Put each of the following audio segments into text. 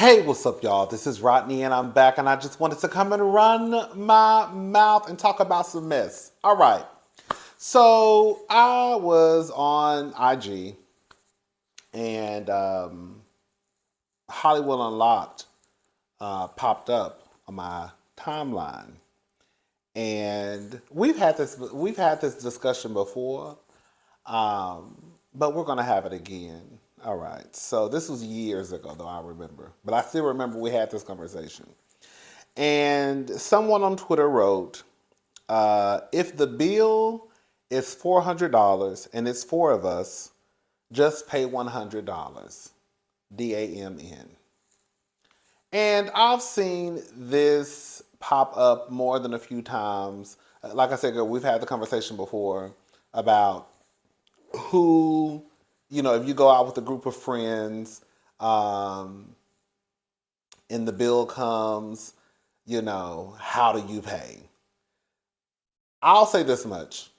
Hey, what's up, y'all? This is Rodney, and I'm back, and I just wanted to come and run my mouth and talk about some mess. All right. So I was on IG, and Hollywood Unlocked popped up on my timeline, and we've had this discussion before, but we're gonna have it again. All right. So this was years ago, though I remember, but I still remember we had this conversation. And someone on Twitter wrote, "If the bill is $400 and it's four of us, just pay $100." DAMN. And I've seen this pop up more than a few times. Like I said, girl, we've had the conversation before about who, if you go out with a group of friends, um, and the bill comes, how do you pay? I'll say this much.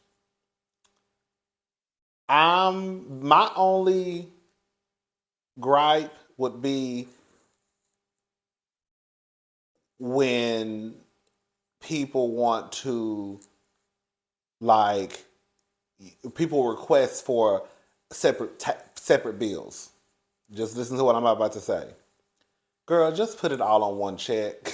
My only gripe would be when people want to, like, people request for separate bills. Just listen to what I'm about to say. Girl, just put it all on one check.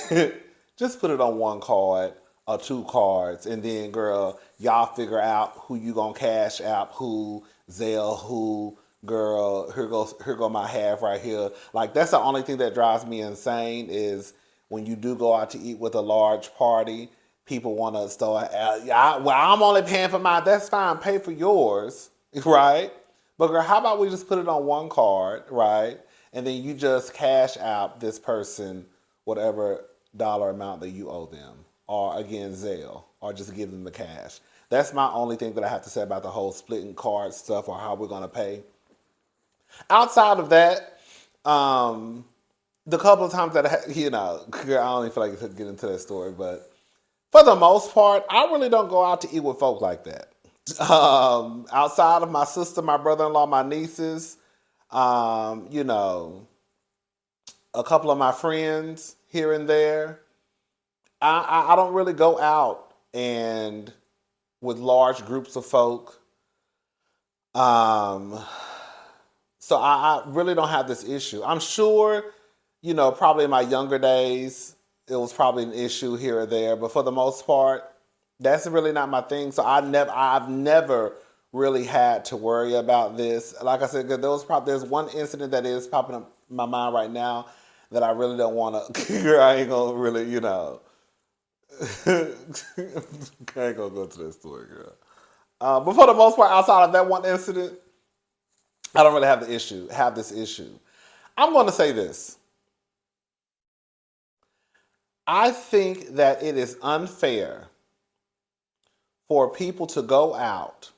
Just put it on one card or two cards, and then, girl, y'all figure out who you gonna cash out, who Zelle, who. Girl, here go my half right here. Like, that's the only thing that drives me insane is when you do go out to eat with a large party, people want to start. Well, I'm only paying for mine. That's fine. Pay for yours, right? But girl, how about we just put it on one card, right? And then you just cash out this person whatever dollar amount that you owe them, or again Zelle, or just give them the cash. That's my only thing that I have to say about the whole splitting card stuff or how we're gonna pay. Outside of that, the couple of times that girl, I don't even feel like to get into that story, but for the most part, I really don't go out to eat with folk like that. Outside of my sister, my brother-in-law, my nieces, um, you know, a couple of my friends here and there. I don't really go out and with large groups of folk. Um, so I really don't have this issue. I'm sure, probably in my younger days, it was probably an issue here or there, but for the most part, that's really not my thing. So I've never really had to worry about this. Like I said, there's one incident that is popping up in my mind right now that I really don't want to. I ain't gonna really, I ain't gonna go to that story, girl. But for the most part, outside of that one incident, I don't really have this issue. I'm going to say this. I think that it is unfair for people to go out,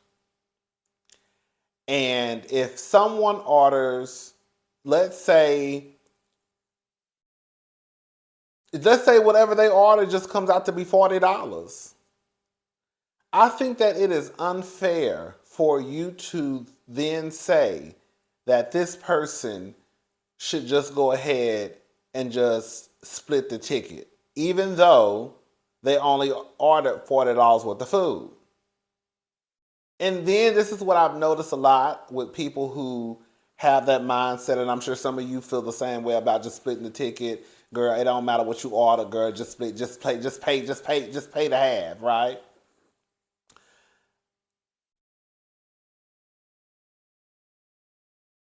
and if someone orders, let's say whatever they order just comes out to be $40. I think that it is unfair for you to then say that this person should just go ahead and just split the ticket, even though they only ordered $40 worth of food. And then this is what I've noticed a lot with people who have that mindset, and I'm sure some of you feel the same way about just splitting the ticket. Girl, it don't matter what you order, girl, just split, just pay the half, right?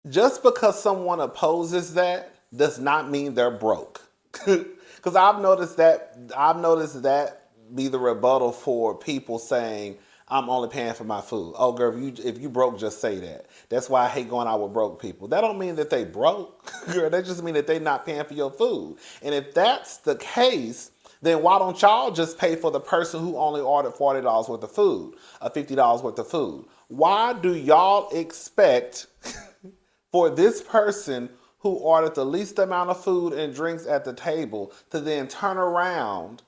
Just because someone opposes that does not mean they're broke. Because I've noticed that be the rebuttal for people saying I'm only paying for my food. Oh, girl, if you broke, just say that. That's why I hate going out with broke people. That don't mean that they broke, girl. That just mean that they not paying for your food. And if that's the case, then why don't y'all just pay for the person who only ordered $40 worth of food, or $50 worth of food? Why do y'all expect for this person who ordered the least amount of food and drinks at the table to then turn around?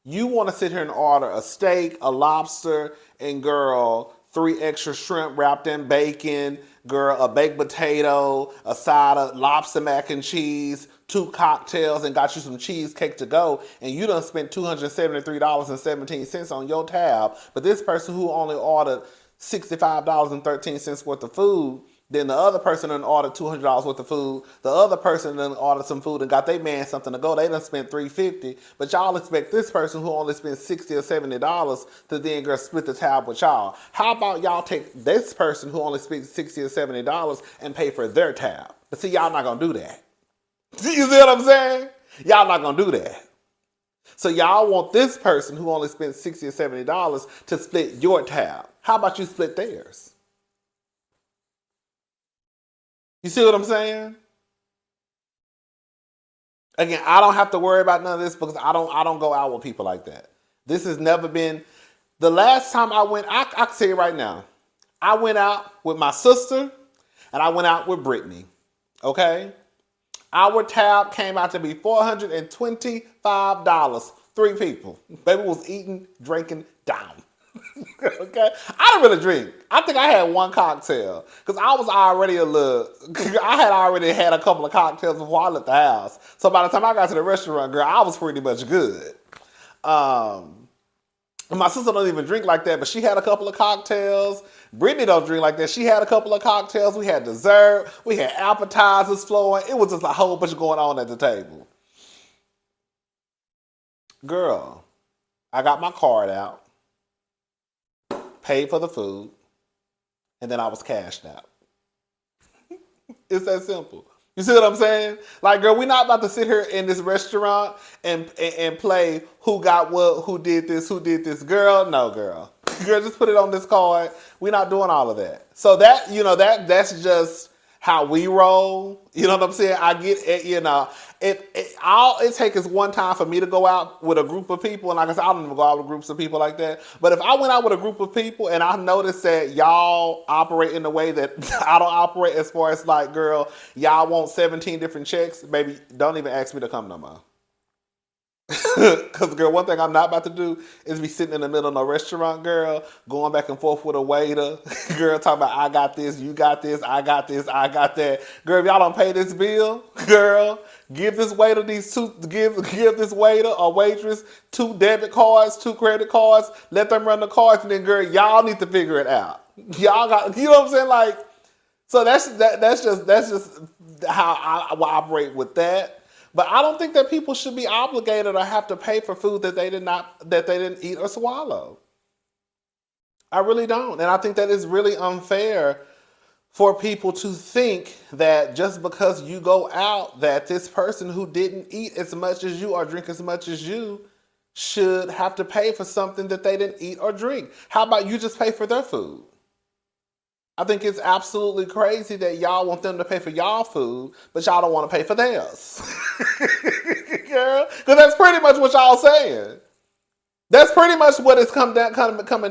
You want to sit here and order a steak, a lobster, and girl, 3 extra shrimp wrapped in bacon, girl, a baked potato, a side of lobster mac and cheese, 2 cocktails, and got you some cheesecake to go, and you done spent $273.17 on your tab. But this person who only ordered $65.13 worth of food, then the other person done ordered $200 worth of food. The other person done ordered some food and got their man something to go. They done spent $350. But y'all expect this person who only spent $60 or $70 to then go split the tab with y'all. How about y'all take this person who only spent $60 or $70 and pay for their tab? But see, y'all not gonna do that. You see what I'm saying? Y'all not gonna do that. So y'all want this person who only spent $60 or $70 to split your tab. How about you split theirs? You see what I'm saying? Again, I don't have to worry about none of this because I don't go out with people like that. This has never been the last time I went. I can say it right now. I went out with my sister and I went out with Brittany. Okay? Our tab came out to be $425. 3 people. Baby was eating, drinking, down. Okay, I don't really drink. I think I had 1 cocktail because I was already I had already had a couple of cocktails before I left the house. So by the time I got to the restaurant, girl, I was pretty much good. My sister don't even drink like that, but she had a couple of cocktails. Brittany don't drink like that. She had a couple of cocktails. We had dessert. We had appetizers flowing. It was just a whole bunch going on at the table. Girl, I got my card out, paid for the food, and then I was cashed out. It's that simple. You see what I'm saying? Like, girl, we're not about to sit here in this restaurant and play who got what, who did this. Girl, no, girl. Girl, just put it on this card. We're not doing all of that. So that, that's just how we roll. You know what I'm saying? I get it, all it takes is one time for me to go out with a group of people. And like I said, I don't even go out with groups of people like that. But if I went out with a group of people and I noticed that y'all operate in the way that I don't operate, as far as like, girl, y'all want 17 different checks, baby, don't even ask me to come no more. Because, girl, one thing I'm not about to do is be sitting in the middle of a restaurant, girl, going back and forth with a waiter. Girl, talking about, I got this, you got this, I got this, I got that. Girl, if y'all don't pay this bill, girl, give this waiter give this waiter or waitress 2 debit cards, 2 credit cards, let them run the cards, and then, girl, y'all need to figure it out. Y'all got, you know what I'm saying? Like, so that's just how I operate with that. But I don't think that people should be obligated or have to pay for food that they didn't eat or swallow. I really don't. And I think that is really unfair for people to think that just because you go out, that this person who didn't eat as much as you or drink as much as you should have to pay for something that they didn't eat or drink. How about you just pay for their food? I think it's absolutely crazy that y'all want them to pay for y'all food, but y'all don't want to pay for theirs. Girl, because that's pretty much what y'all saying. That's pretty much what it's coming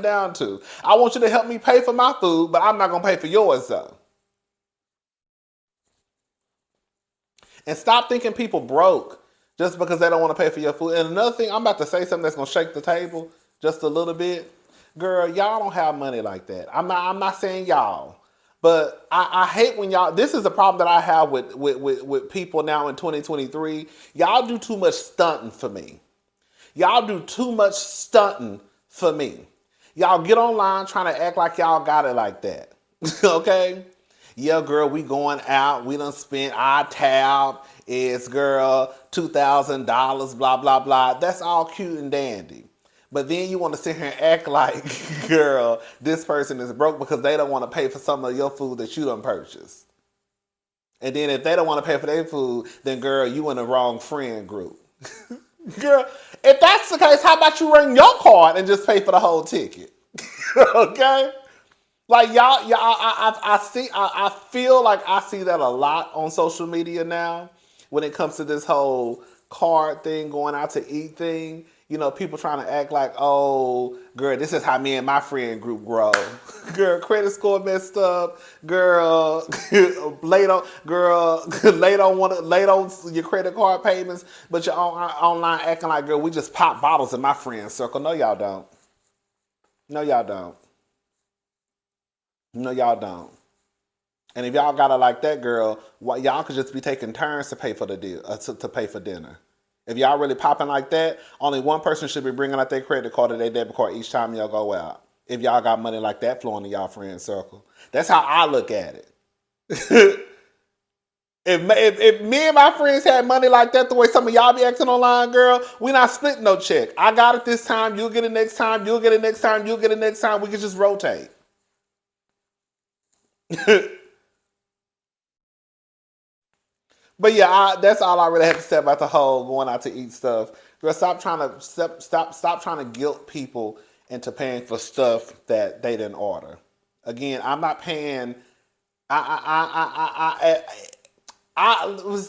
down to. I want you to help me pay for my food, but I'm not going to pay for yours, though. And stop thinking people broke just because they don't want to pay for your food. And another thing, I'm about to say something that's going to shake the table just a little bit. Girl, y'all don't have money like that. I'm not saying y'all. But I hate when y'all, this is the problem that I have with people now in 2023. Y'all do too much stunting for me. Y'all do too much stunting for me. Y'all get online trying to act like y'all got it like that. Okay? Yeah, girl, we going out. We done spent our tab. It's, girl, $2,000, blah, blah, blah. That's all cute and dandy. But then you want to sit here and act like, girl, this person is broke because they don't want to pay for some of your food that you done purchased. And then if they don't want to pay for their food, then, girl, you in the wrong friend group. Girl, if that's the case, how about you ring your card and just pay for the whole ticket? Okay? Like, I feel like I see that a lot on social media now when it comes to this whole card thing, going out to eat thing. You know, people trying to act like, oh, girl, this is how me and my friend group grow. Girl, credit score messed up. Girl, late on your credit card payments, but you're online acting like, girl, we just pop bottles in my friend circle. No, y'all don't. No, y'all don't. No, y'all don't. And if y'all got it like that, girl, y'all could just be taking turns to pay for the deal, to pay for dinner. If y'all really popping like that, only one person should be bringing out their credit card or their debit card each time y'all go out. If y'all got money like that flowing in y'all friend circle, that's how I look at it. if me and my friends had money like that, the way some of y'all be acting online, girl, we not splitting no check. I got it this time. You'll get it next time. You'll get it next time. You'll get it next time. We can just rotate. But yeah, that's all I really have to say about the whole going out to eat stuff. Girl, stop trying to guilt people into paying for stuff that they didn't order. Again, I'm not paying. It's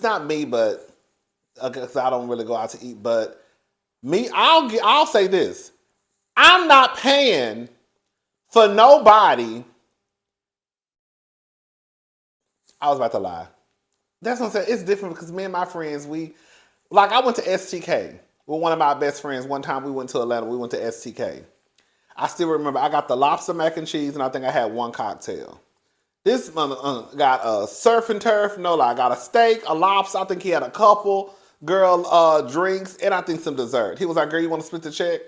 not me, but because I don't really go out to eat. But me, I'll say this: I'm not paying for nobody. I was about to lie. That's what I'm saying. It's different because me and my friends, I went to STK with one of my best friends. One time we went to Atlanta. We went to STK. I still remember I got the lobster mac and cheese, and I think I had one cocktail. This mother got a surf and turf. No lie, got a steak, a lobster. I think he had a couple drinks, and I think some dessert. He was like, "Girl, you want to split the check?"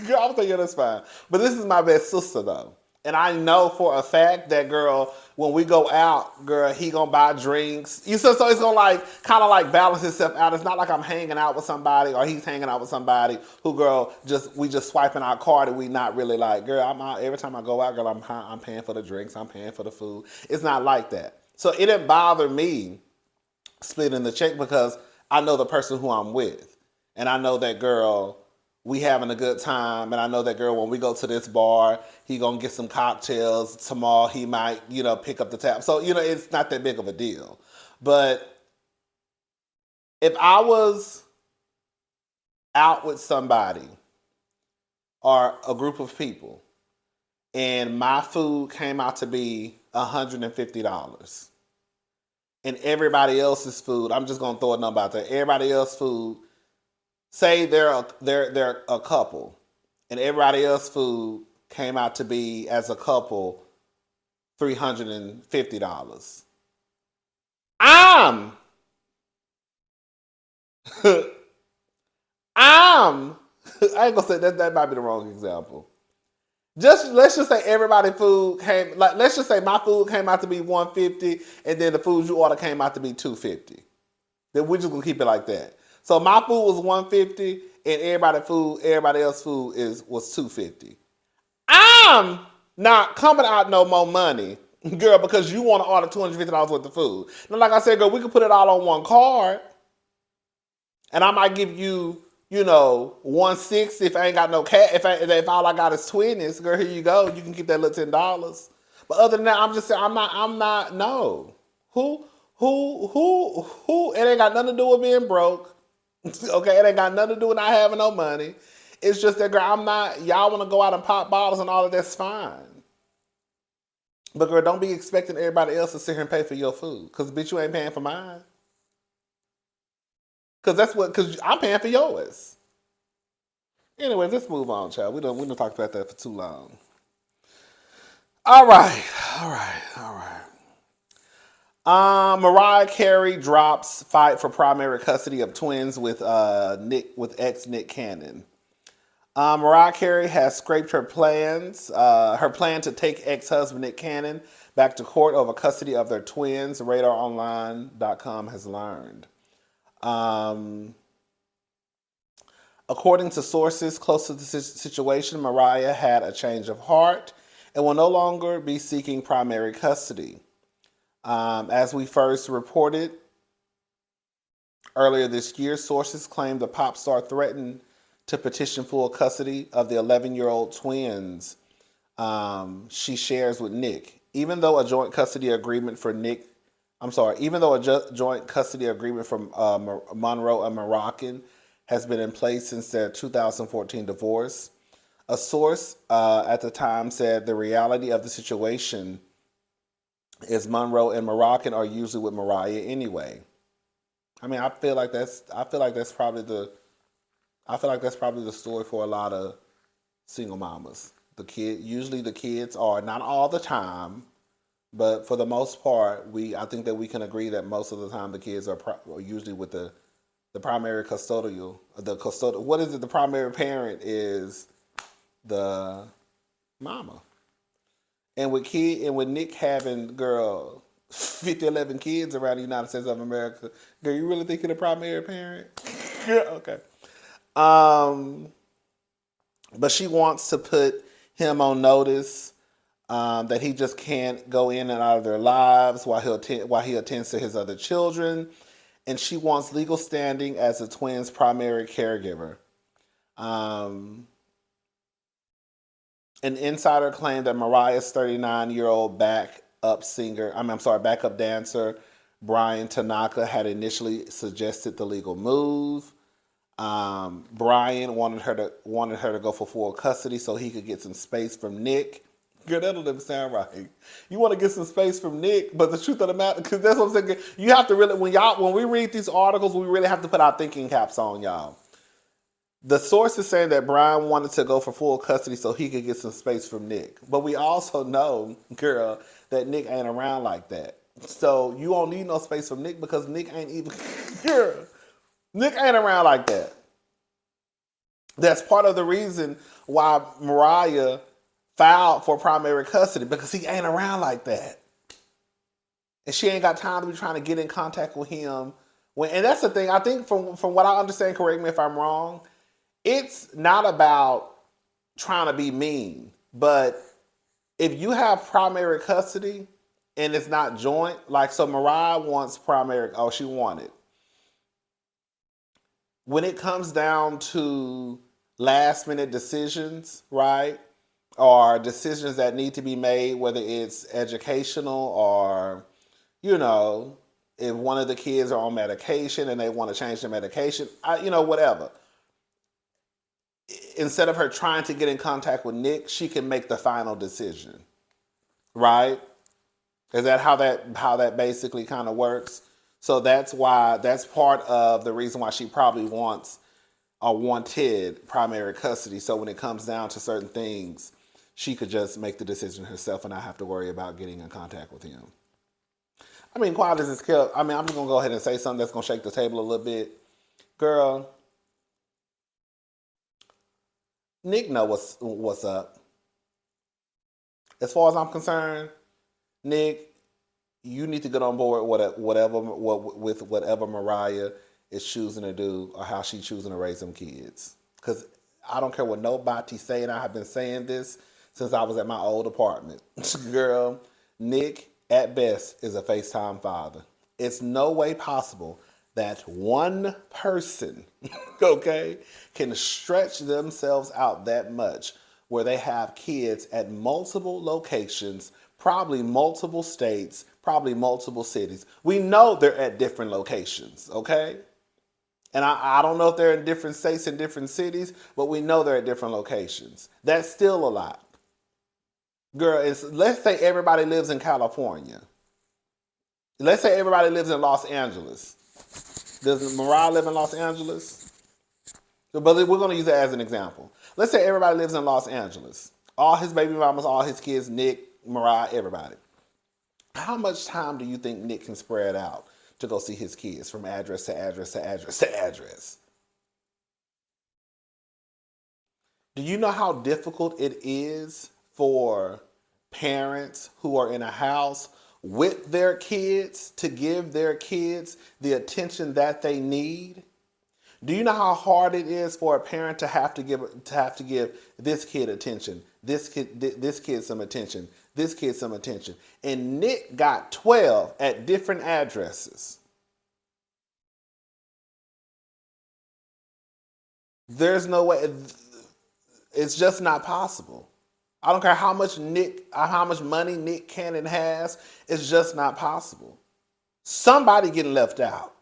Girl, I was like, "Yeah, that's fine." But this is my best sister though. And I know for a fact that, girl, when we go out, girl, he gonna buy drinks. So it's gonna kind of balance itself out. It's not like I'm hanging out with somebody or he's hanging out with somebody who, girl, we just swiping our card and we not really like, girl, I'm out every time I go out, girl, I'm paying for the drinks, I'm paying for the food. It's not like that. So it didn't bother me splitting the check because I know the person who I'm with, and I know that, girl, we having a good time, and I know that, girl, when we go to this bar, he gonna get some cocktails. Tomorrow he might, pick up the tab. So, it's not that big of a deal. But if I was out with somebody or a group of people and my food came out to be $150 and everybody else's food, I'm just gonna throw a number out there, everybody else's food, say they're a couple, and everybody else's food came out to be, as a couple, $350. I'm I'm I ain't gonna say that might be the wrong example. Let's just say everybody food came, let's just say my food came out to be $150 and then the food you order came out to be $250. Then we're just gonna keep it like that. So my food was $150 and everybody else's food was $250. I'm not coming out no more money, girl, because you want to order $250 worth of food. Now, like I said, girl, we could put it all on one card, and I might give you, $160 if I ain't got no cash. If all I got is 20s, girl, here you go. You can keep that little $10. But other than that, I'm just saying, I'm not. No, who? It ain't got nothing to do with being broke. Okay, it ain't got nothing to do with not having no money. It's just that, girl, I'm not. Y'all want to go out and pop bottles and all of that's fine. But, girl, don't be expecting everybody else to sit here and pay for your food. Because, bitch, you ain't paying for mine. Because I'm paying for yours. Anyways, let's move on, child. We don't talk about that for too long. All right. Mariah Carey drops fight for primary custody of twins with ex Nick Cannon. Mariah Carey has scraped her plan to take ex-husband Nick Cannon back to court over custody of their twins, RadarOnline.com has learned. According to sources close to the situation, Mariah had a change of heart and will no longer be seeking primary custody. As we first reported earlier this year, sources claim the pop star threatened to petition full custody of the 11-year-old twins she shares with Nick. Even though a joint custody agreement for joint custody agreement from Monroe and Moroccan has been in place since their 2014 divorce, a source at the time said the reality of the situation is Monroe and Moroccan are usually with Mariah anyway. I mean, I feel like that's probably the story for a lot of single mamas. Usually the kids are, not all the time, But for the most part, I think that we can agree that most of the time the kids are usually with the primary custodial, the custodial. What is it? The primary parent is the mama. And with Nick having, girl, 11 kids around the United States of America, girl, you really think you're the primary parent? Yeah, okay. Um, but she wants to put him on notice that he just can't go in and out of their lives while he attends to his other children, and she wants legal standing as the twins' primary caregiver. Um, an insider claimed that Mariah's 39-year-old backup dancer Brian Tanaka had initially suggested the legal move. Brian wanted her to go for full custody so he could get some space from Nick. Girl, that don't even sound right. You want to get some space from Nick, but the truth of the matter, because that's what I'm saying. You have to really, when we read these articles, we really have to put our thinking caps on, y'all. The source is saying that Brian wanted to go for full custody so he could get some space from Nick. But we also know, girl, that Nick ain't around like that. So you don't need no space from Nick because Nick ain't even, girl, Nick ain't around like that. That's part of the reason why Mariah filed for primary custody, because he ain't around like that. And she ain't got time to be trying to get in contact with him. And that's the thing, I think from what I understand, correct me if I'm wrong, it's not about trying to be mean, but if you have primary custody and it's not joint, like, so Mariah wants she wanted. When it comes down to last minute decisions, right? Or decisions that need to be made, whether it's educational or, if one of the kids are on medication and they want to change the medication, whatever. Instead of her trying to get in contact with Nick, she can make the final decision, right? Is that how that basically kind of works? So that's part of the reason why she probably wanted primary custody. So when it comes down to certain things, she could just make the decision herself and not have to worry about getting in contact with him. I mean, quiet as it's kept. I mean, I'm just gonna go ahead and say something that's gonna shake the table a little bit, girl. Nick know what's up. As far as I'm concerned, Nick, you need to get on board with whatever Mariah is choosing to do or how she's choosing to raise them kids. Because I don't care what nobody say, and I have been saying this since I was at my old apartment. Girl, Nick, at best, is a FaceTime father. It's no way possible that one person, okay, can stretch themselves out that much where they have kids at multiple locations, probably multiple states, probably multiple cities. We know they're at different locations, okay? And I don't know if they're in different states and different cities, but we know they're at different locations. That's still a lot. Girl, let's say everybody lives in California. Let's say everybody lives in Los Angeles. Does Mariah live in Los Angeles? But we're going to use that as an example. Let's say everybody lives in Los Angeles. All his baby mamas, all his kids, Nick, Mariah, everybody. How much time do you think Nick can spread out to go see his kids from address to address to address to address? Do you know how difficult it is for parents who are in a house with their kids to give their kids the attention that they need? Do you know how hard it is for a parent to have to give this kid attention, this kid some attention, this kid some attention? And Nick got 12 at different addresses. There's no way. It's just not possible. I don't care how much money Nick Cannon has. It's just not possible. Somebody getting left out.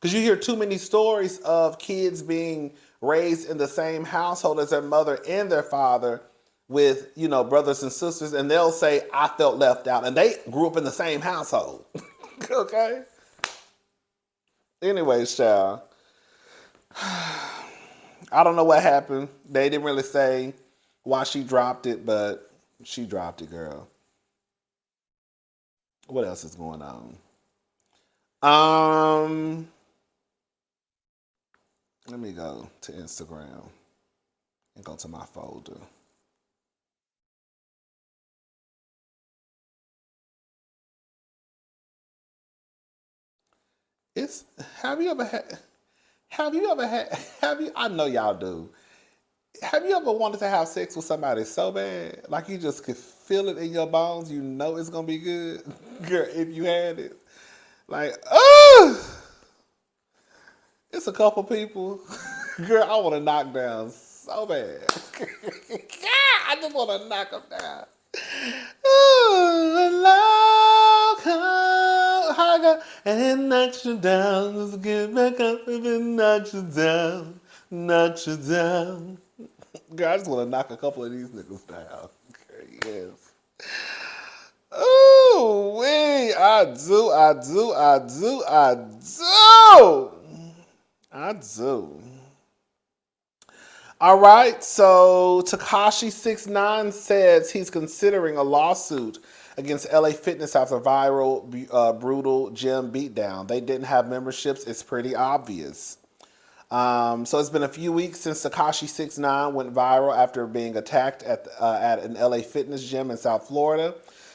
Because you hear too many stories of kids being raised in the same household as their mother and their father with, brothers and sisters, and they'll say, I felt left out. And they grew up in the same household. Okay? Anyways, child. I don't know what happened. They didn't really say why she dropped it, but She dropped it, girl. What else is going on? Um, Let me go to Instagram and go to my folder. It's have you ever had have you ever had have you I know y'all do. Have you ever wanted to have sex with somebody so bad? Like you just could feel it in your bones, you know it's gonna be good? Girl, if you had it. Like, oh, it's a couple people. Girl, I want to knock down so bad. I just want to knock them down. Ooh, love come higher and it knocks you down. Just get back up if it knocks you down. Knocks you down. Girl, I just want to knock a couple of these niggas down. Girl, yes. Ooh, wee. I do. All right, so Tekashi 6ix9ine says he's considering a lawsuit against LA Fitness after viral brutal gym beatdown. They didn't have memberships. It's pretty obvious. So it's been a few weeks since Tekashi 6ix9ine went viral after being attacked at an LA Fitness gym in South Florida.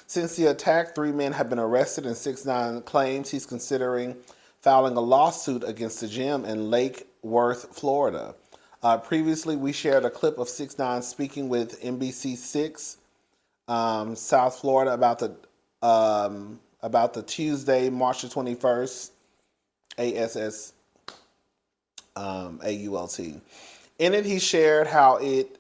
Since the attack, 3 men have been arrested, and 6ix9ine claims he's considering filing a lawsuit against the gym in Lake Worth, Florida. Previously, we shared a clip of 6ix9ine speaking with NBC6 South Florida about the Tuesday, March the 21st, ASS AULT. In it, he shared how it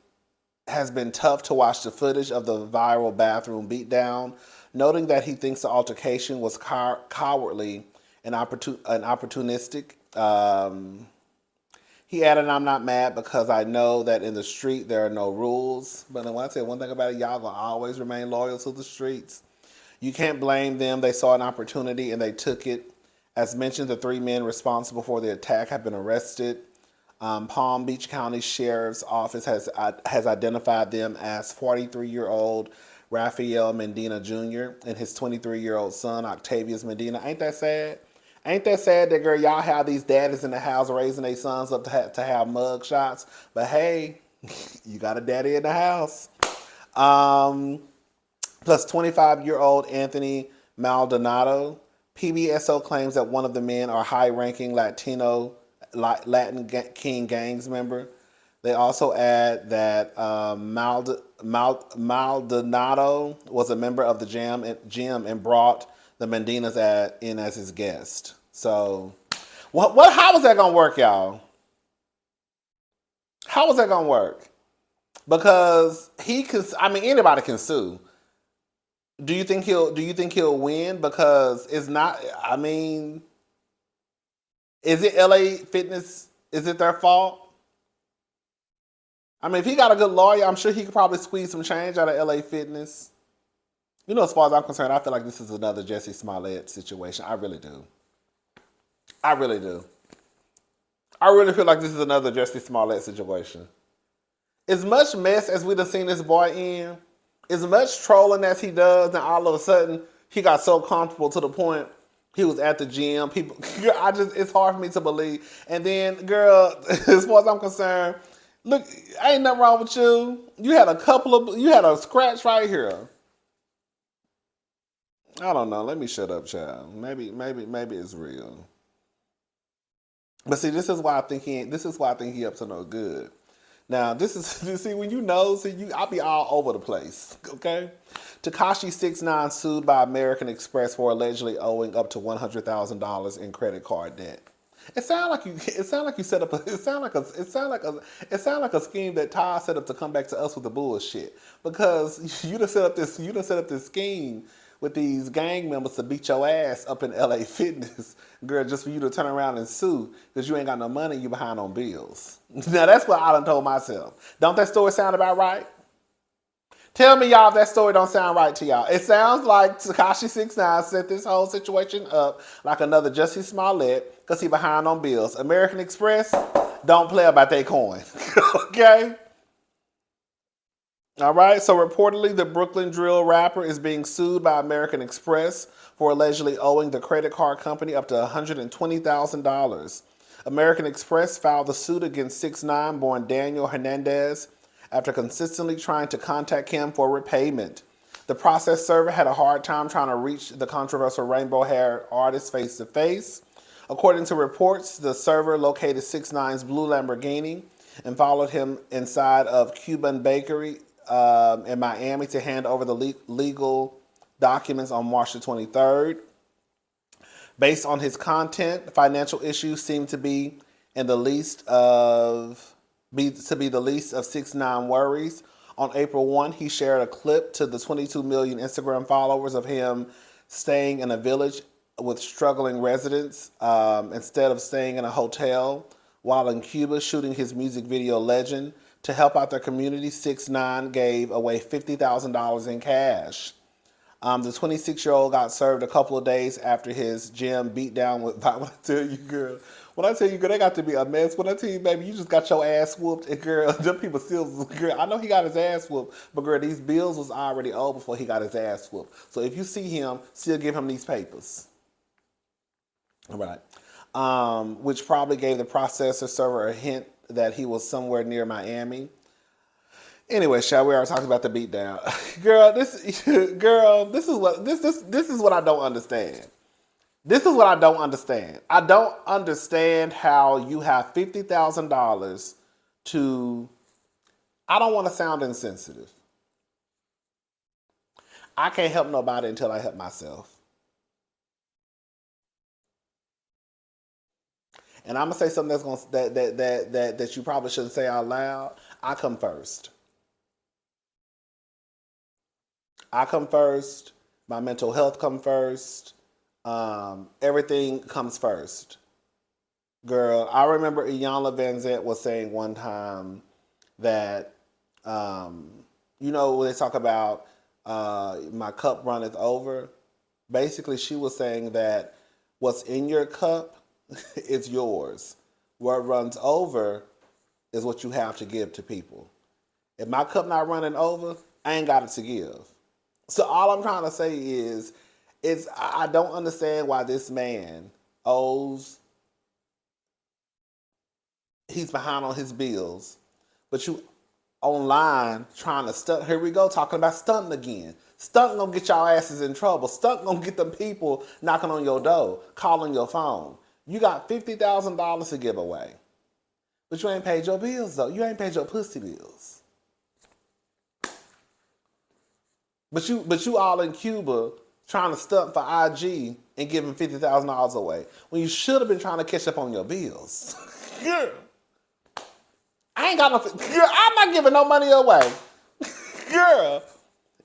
has been tough to watch the footage of the viral bathroom beatdown, noting that he thinks the altercation was cowardly and opportunistic. He added, "I'm not mad because I know that in the street there are no rules. But when I tell you one thing about it, y'all gonna always remain loyal to the streets. You can't blame them. They saw an opportunity and they took it. As mentioned, the 3 men responsible for the attack have been arrested. Palm Beach County Sheriff's Office has identified them as 43-year-old Rafael Medina Jr. and his 23-year-old son, Octavius Medina." Ain't that sad? Ain't that sad that, girl, y'all have these daddies in the house raising their sons up to have mug shots? But hey, you got a daddy in the house. Plus 25-year-old Anthony Maldonado. PBSO claims that one of the men are high-ranking Latin King gangs member. They also add that Maldonado was a member of the gym and brought the Mendinas in as his guest. So, how was that gonna work, y'all? How was that gonna work? Because anybody can sue. Do you think he'll win? Because it's not. Is it LA Fitness? Is it their fault? If he got a good lawyer, I'm sure he could probably squeeze some change out of LA Fitness. As far as I'm concerned, I feel like this is another Jussie Smollett situation. I really do. I really do. I really feel like this is another Jussie Smollett situation. As much mess as we've seen this boy in, as much trolling as he does, and all of a sudden he got so comfortable to the point he was at the gym. It's hard for me to believe. And then, girl, as far as I'm concerned, look, ain't nothing wrong with you. You had a scratch right here. I don't know. Let me shut up, child. Maybe it's real. But see, this is why I think he up to no good. Now, when I'll be all over the place, okay? Tekashi 6ix9ine sued by American Express for allegedly owing up to $100,000 in credit card debt. It sounds like you set up a scheme that Todd set up to come back to us with the bullshit. Because you done set up this scheme with these gang members to beat your ass up in LA Fitness, girl, just for you to turn around and sue because you ain't got no money, you behind on bills. Now that's what I done told myself. Don't that story sound about right? Tell me, y'all, if that story don't sound right to y'all. It sounds like Tekashi 6ix9ine set this whole situation up like another Jussie Smollett because he behind on bills. American Express don't play about their coin. Okay? All right, so reportedly, the Brooklyn drill rapper is being sued by American Express for allegedly owing the credit card company up to $120,000. American Express filed the suit against 6'9" born Daniel Hernandez after consistently trying to contact him for repayment. The process server had a hard time trying to reach the controversial rainbow-haired artist face to face. According to reports, the server located 6'9"'s blue Lamborghini and followed him inside of Cuban Bakery in Miami to hand over the legal documents on March the 23rd. Based on his content, financial issues seem to be in the least of the least of 6'9" worries. On April 1, he shared a clip to the 22 million Instagram followers of him staying in a village with struggling residents instead of staying in a hotel while in Cuba shooting his music video Legend. To help out their community, 6ix9ine gave away $50,000 in cash. The 26-year-old got served a couple of days after his gym beat down with, when I tell you, girl, they got to be a mess. When I tell you, baby, you just got your ass whooped, and girl, them people still, girl, I know he got his ass whooped, but girl, these bills was already owed before he got his ass whooped. So if you see him, still give him these papers. All right. Which probably gave the processor server a hint that he was somewhere near Miami. Anyway, we already talked about the beatdown. This is what I don't understand. This is what I don't understand. I don't understand how you have $50,000 to. I don't want to sound insensitive. I can't help nobody until I help myself. And I'm gonna say something that you probably shouldn't say out loud. I come first. I come first. My mental health come first. Everything comes first. Girl, I remember Iyanla Vanzant was saying one time that, when they talk about my cup runneth over, basically she was saying that what's in your cup is yours. What runs over is what you have to give to people. If my cup not running over, I ain't got it to give. So all I'm trying to say is I don't understand why this man owes, he's behind on his bills, but you online trying to stunt. Here we go, talking about stunting again. Stunting gonna get y'all asses in trouble. Stunting gonna get them people knocking on your door, calling your phone. You got $50,000 to give away, but you ain't paid your bills though. You ain't paid your pussy bills. But you all in Cuba trying to stunt for IG and giving $50,000 away when you should have been trying to catch up on your bills. Girl, I ain't got no. Girl, I'm not giving no money away. Girl,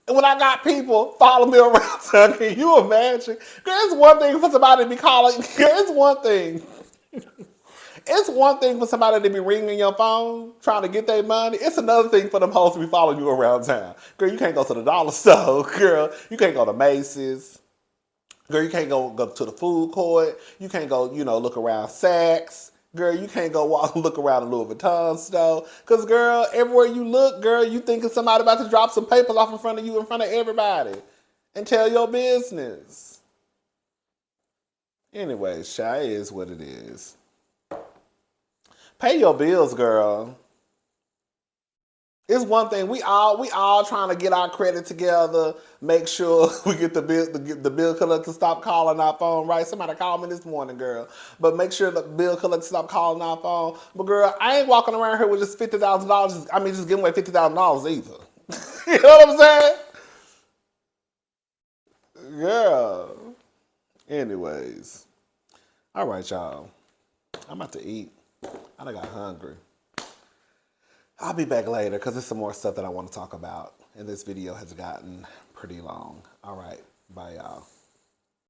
and when I got people following me around, can you imagine? Girl, it's one thing for somebody to be calling. Girl, it's one thing. It's one thing for somebody to be ringing your phone trying to get their money. It's another thing for them hoes to be following you around town. Girl, you can't go to the dollar store. Girl, you can't go to Macy's. Girl, you can't go to the food court. You can't go, look around Saks. Girl, you can't go look around the Louis Vuitton store. Because, girl, everywhere you look, girl, you thinking somebody about to drop some papers off in front of you, in front of everybody. And tell your business. Anyway, shy is what it is. Pay your bills, girl. It's one thing. We all trying to get our credit together. Make sure we get the bill collector to stop calling our phone. Right? Somebody called me this morning, girl. But make sure the bill collector stop calling our phone. But girl, I ain't walking around here with just $50,000. I mean, just giving away $50,000 either. You know what I'm saying? Girl. Anyways, all right, y'all. I'm about to eat. I done got hungry. I'll be back later because there's some more stuff that I want to talk about. And this video has gotten pretty long. All right. Bye, y'all.